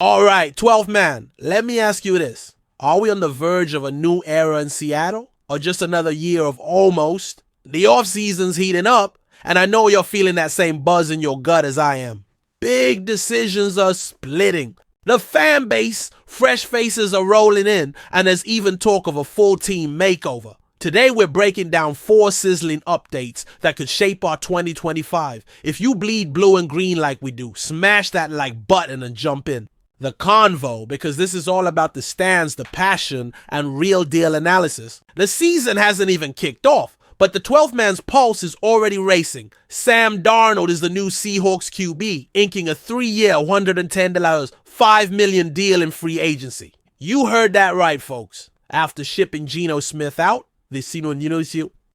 All right, 12th man, let me ask you this. Are we on the verge of a new era in Seattle? Or just another year of almost? The offseason's heating up, and I know you're feeling that same buzz in your gut as I am. Big decisions are splitting. The fan base, fresh faces are rolling in, and there's even talk of a full team makeover. Today we're breaking down 4 sizzling updates that could shape our 2025. If you bleed blue and green like we do, smash that like button and jump in. The convo, because this is all about the stands, the passion, and real deal analysis. The season hasn't even kicked off, but the 12th man's pulse is already racing. Sam Darnold is the new Seahawks QB, inking a 3-year, $110, $5 million deal in free agency. You heard that right, folks. After shipping Geno Smith out,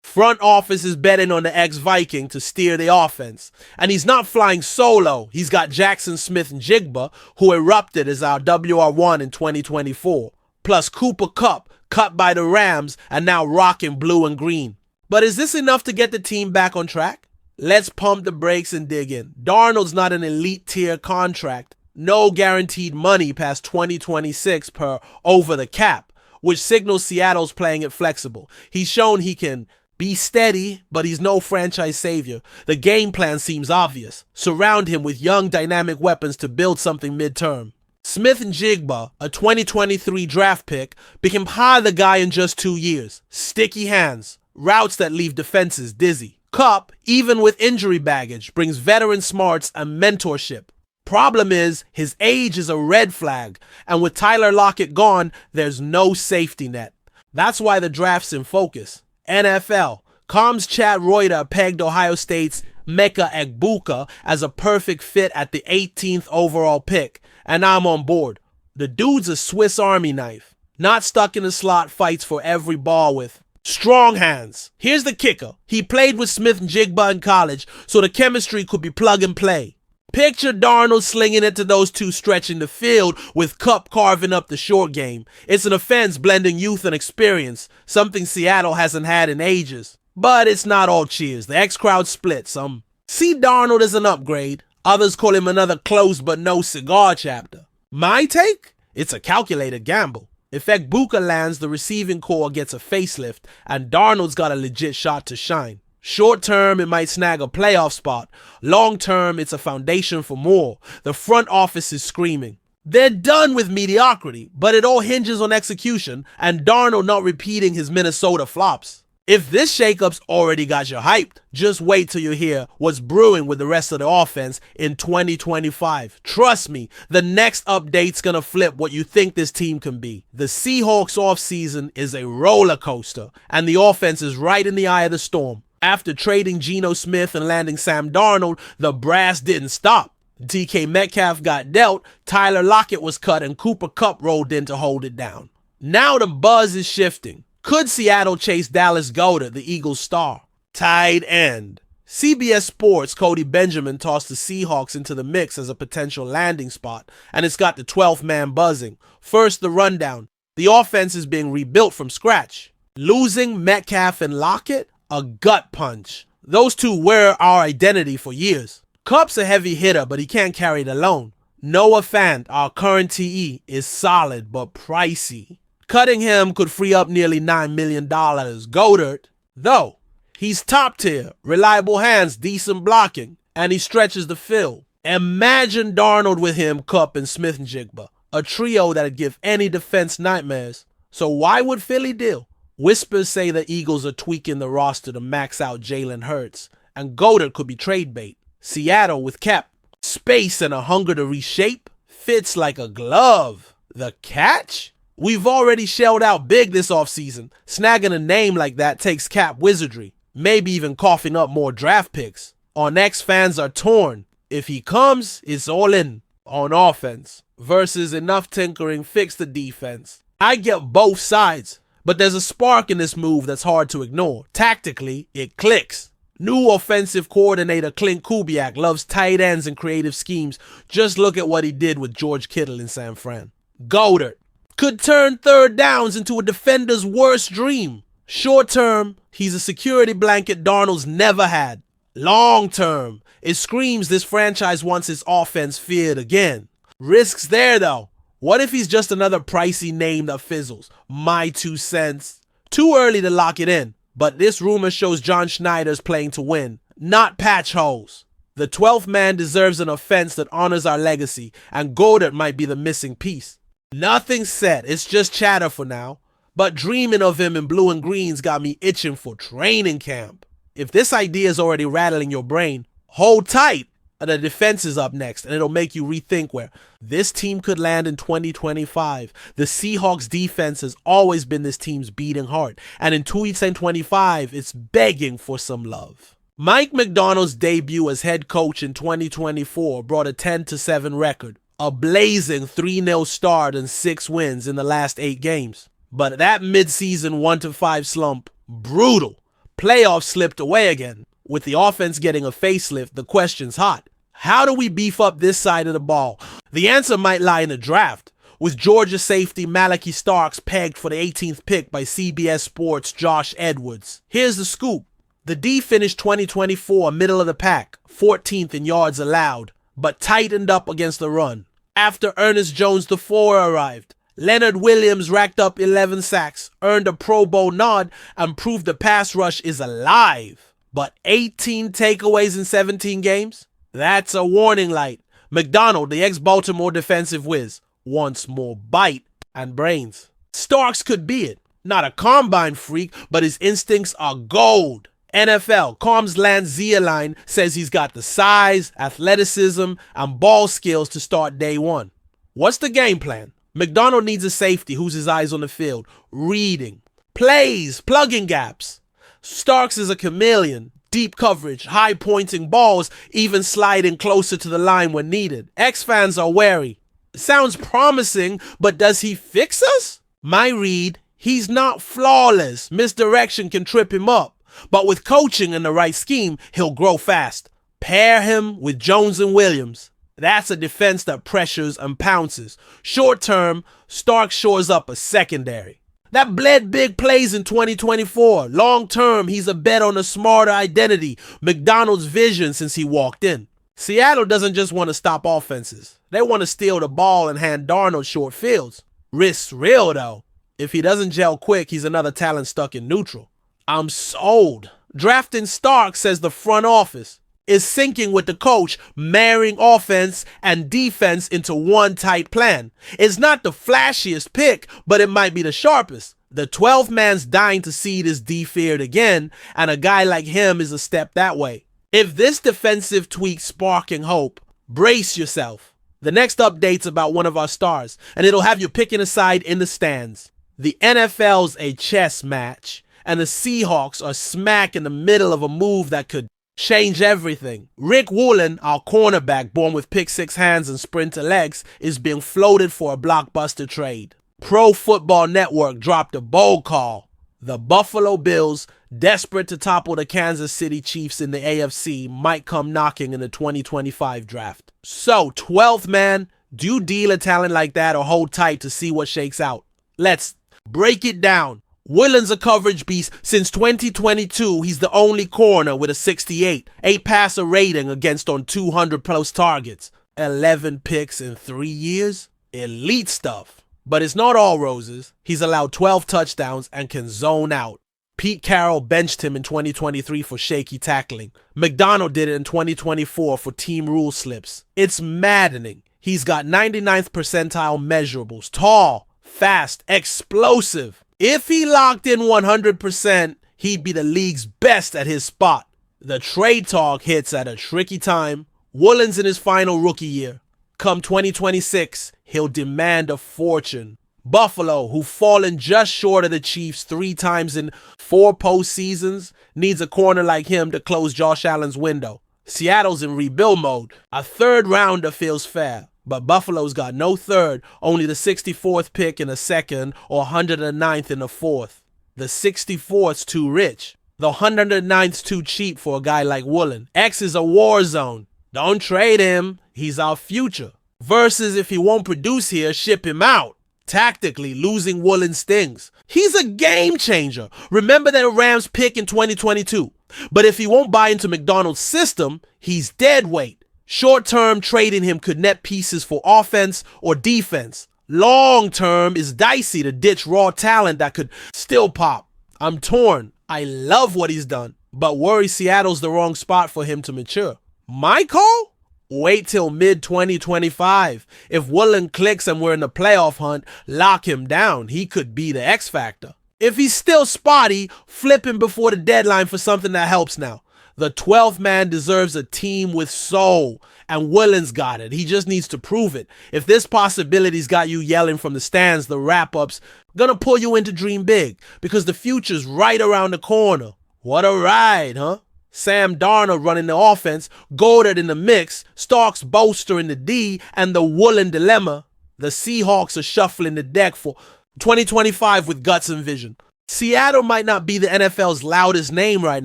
front office is betting on the ex-Viking to steer the offense. And he's not flying solo. He's got Jaxon Smith-Njigba, who erupted as our WR1 in 2024. Plus Cooper Kupp, cut by the Rams, and now rocking blue and green. But is this enough to get the team back on track? Let's pump the brakes and dig in. Darnold's not an elite tier contract. No guaranteed money past 2026 per over the cap, which signals Seattle's playing it flexible. He's shown he can be steady, but he's no franchise savior. The game plan seems obvious. Surround him with young dynamic weapons to build something midterm. Smith-Njigba, a 2023 draft pick, became the guy in just 2 years. Sticky hands, routes that leave defenses dizzy. Kupp, even with injury baggage, brings veteran smarts and mentorship. Problem is, his age is a red flag, and with Tyler Lockett gone, there's no safety net. That's why the draft's in focus. NFL. Comms Chat Reuter pegged Ohio State's Emeka Egbuka as a perfect fit at the 18th overall pick, and I'm on board. The dude's a Swiss Army knife. Not stuck in a slot, fights for every ball with strong hands. Here's the kicker. He played with Smith-Njigba in college, so the chemistry could be plug and play. Picture Darnold slinging it to those two stretching the field with Kupp carving up the short game. It's an offense blending youth and experience, something Seattle hasn't had in ages. But it's not all cheers. The X-crowd split. Some see Darnold as an upgrade. Others call him another close but no cigar chapter. My take? It's a calculated gamble. If Egbuka lands, the receiving core gets a facelift, and Darnold's got a legit shot to shine. Short term, it might snag a playoff spot. Long term, it's a foundation for more. The front office is screaming. They're done with mediocrity, but it all hinges on execution and Darnold not repeating his Minnesota flops. If this shakeup's already got you hyped, just wait till you hear what's brewing with the rest of the offense in 2025. Trust me, the next update's gonna flip what you think this team can be. The Seahawks offseason is a roller coaster, and the offense is right in the eye of the storm. After trading Geno Smith and landing Sam Darnold, the brass didn't stop. DK Metcalf got dealt, Tyler Lockett was cut, and Cooper Kupp rolled in to hold it down. Now the buzz is shifting. Could Seattle chase Dallas Goedert, the Eagles' star? Tight end. CBS Sports' Cody Benjamin tossed the Seahawks into the mix as a potential landing spot, and it's got the 12th man buzzing. First, the rundown. The offense is being rebuilt from scratch. Losing Metcalf and Lockett? A gut punch. Those two were our identity for years. Kupp's a heavy hitter, but he can't carry it alone. Noah Fant, our current TE, is solid but pricey. Cutting him could free up nearly $9 million. Goedert, though, he's top tier, reliable hands, decent blocking, and he stretches the field. Imagine Darnold with him, Kupp, and Smith-Njigba, a trio that'd give any defense nightmares. So why would Philly deal? Whispers say the Eagles are tweaking the roster to max out Jalen Hurts, and Goedert could be trade bait. Seattle with cap space and a hunger to reshape fits like a glove. The catch? We've already shelled out big this offseason. Snagging a name like that takes cap wizardry, maybe even coughing up more draft picks. Our next fans are torn. If he comes, it's all in on offense versus enough tinkering fix the defense. I get both sides. But there's a spark in this move that's hard to ignore. Tactically, it clicks. New offensive coordinator Clint Kubiak loves tight ends and creative schemes. Just look at what he did with George Kittle in San Fran. Goedert could turn third downs into a defender's worst dream. Short term, he's a security blanket Darnold's never had. Long term, it screams this franchise wants its offense feared again. Risks there though. What if he's just another pricey name that fizzles? My 2 cents. Too early to lock it in, but this rumor shows John Schneider's playing to win, not patch holes. The 12th man deserves an offense that honors our legacy, and Goddard might be the missing piece. Nothing set, it's just chatter for now, but dreaming of him in blue and greens got me itching for training camp. If this idea is already rattling your brain, hold tight. The defense is up next, and it'll make you rethink where this team could land in 2025. The Seahawks defense has always been this team's beating heart, and in 2025, it's begging for some love. Mike Macdonald's debut as head coach in 2024 brought a 10-7 record, a blazing 3-0 start and 6 wins in the last 8 games. But that mid-season 1-5 slump, brutal. Playoffs slipped away again. With the offense getting a facelift, the question's hot. How do we beef up this side of the ball? The answer might lie in the draft, with Georgia safety Malachi Starks pegged for the 18th pick by CBS Sports' Josh Edwards. Here's the scoop. The D finished 2024 middle of the pack, 14th in yards allowed, but tightened up against the run. After Ernest Jones IV arrived, Leonard Williams racked up 11 sacks, earned a Pro Bowl nod, and proved the pass rush is alive. But 18 takeaways in 17 games? That's a warning light. Macdonald, the ex-Baltimore defensive whiz, wants more bite and brains. Starks could be it. Not a combine freak, but his instincts are gold. NFL, Comms Lance Zierlein says he's got the size, athleticism, and ball skills to start day one. What's the game plan? Macdonald needs a safety who's his eyes on the field, reading, plays, plugging gaps. Starks is a chameleon, deep coverage, high pointing balls, even sliding closer to the line when needed. X-fans are wary. Sounds promising, but does he fix us? My read, he's not flawless. Misdirection can trip him up, but with coaching and the right scheme, he'll grow fast. Pair him with Jones and Williams. That's a defense that pressures and pounces. Short term, Stark shores up a secondary. That bled big plays in 2024. Long term, he's a bet on a smarter identity, Macdonald's vision since he walked in. Seattle doesn't just want to stop offenses. They want to steal the ball and hand Darnold short fields. Risk's real though. If he doesn't gel quick, he's another talent stuck in neutral. I'm sold. Drafting Stark, says the front office, is syncing with the coach, marrying offense and defense into one tight plan. It's not the flashiest pick, but it might be the sharpest. The 12th man's dying to see this D feared again, and a guy like him is a step that way. If this defensive tweak's sparking hope, brace yourself. The next update's about one of our stars, and it'll have you picking a side in the stands. The NFL's a chess match, and the Seahawks are smack in the middle of a move that could change everything. Rick Woolen, our cornerback born with pick-6 hands and sprinter legs, is being floated for a blockbuster trade. Pro Football Network dropped a bold call. The Buffalo Bills, desperate to topple the Kansas City Chiefs in the AFC, might come knocking in the 2025 draft. So, 12th man, do you deal a talent like that or hold tight to see what shakes out? Let's break it down. Woolen's a coverage beast. Since 2022, he's the only corner with a 68, 8 passer rating against on 200 plus targets. 11 picks in 3 years? Elite stuff. But it's not all roses. He's allowed 12 touchdowns and can zone out. Pete Carroll benched him in 2023 for shaky tackling. Macdonald did it in 2024 for team rule slips. It's maddening. He's got 99th percentile measurables. Tall, fast, explosive. If he locked in 100%, he'd be the league's best at his spot. The trade talk hits at a tricky time. Woolen's in his final rookie year. Come 2026, he'll demand a fortune. Buffalo, who've fallen just short of the Chiefs 3 times in 4 postseasons, needs a corner like him to close Josh Allen's window. Seattle's in rebuild mode. A 3rd rounder feels fair. But Buffalo's got no 3rd, only the 64th pick in a 2nd or 109th in a 4th. The 64th's too rich. The 109th's too cheap for a guy like Woolen. X is a war zone. Don't trade him. He's our future. Versus if he won't produce here, ship him out. Tactically, losing Woolen stings. He's a game changer. Remember that Rams pick in 2022. But if he won't buy into Macdonald's system, he's dead weight. Short term, trading him could net pieces for offense or defense. Long term is dicey to ditch raw talent that could still pop. I'm torn. I love what he's done, but worry Seattle's the wrong spot for him to mature. My call? Wait till mid-2025. If Woolen clicks and we're in the playoff hunt, lock him down. He could be the X factor. If he's still spotty, flip him before the deadline for something that helps now. The 12th man deserves a team with soul, and Woolen's got it. He just needs to prove it. If this possibility's got you yelling from the stands, the wrap-ups, gonna pull you into dream big, because the future's right around the corner. What a ride, huh? Sam Darnold running the offense, Goddard in the mix, Starks Bolster in the D, and the Woolen dilemma. The Seahawks are shuffling the deck for 2025 with guts and vision. Seattle might not be the NFL's loudest name right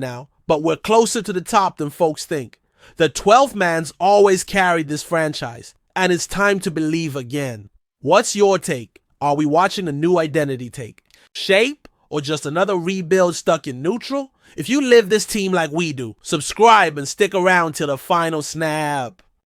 now, but we're closer to the top than folks think. The 12th man's always carried this franchise, and it's time to believe again. What's your take? Are we watching a new identity take shape, or just another rebuild stuck in neutral? If you live this team like we do, subscribe and stick around till the final snap.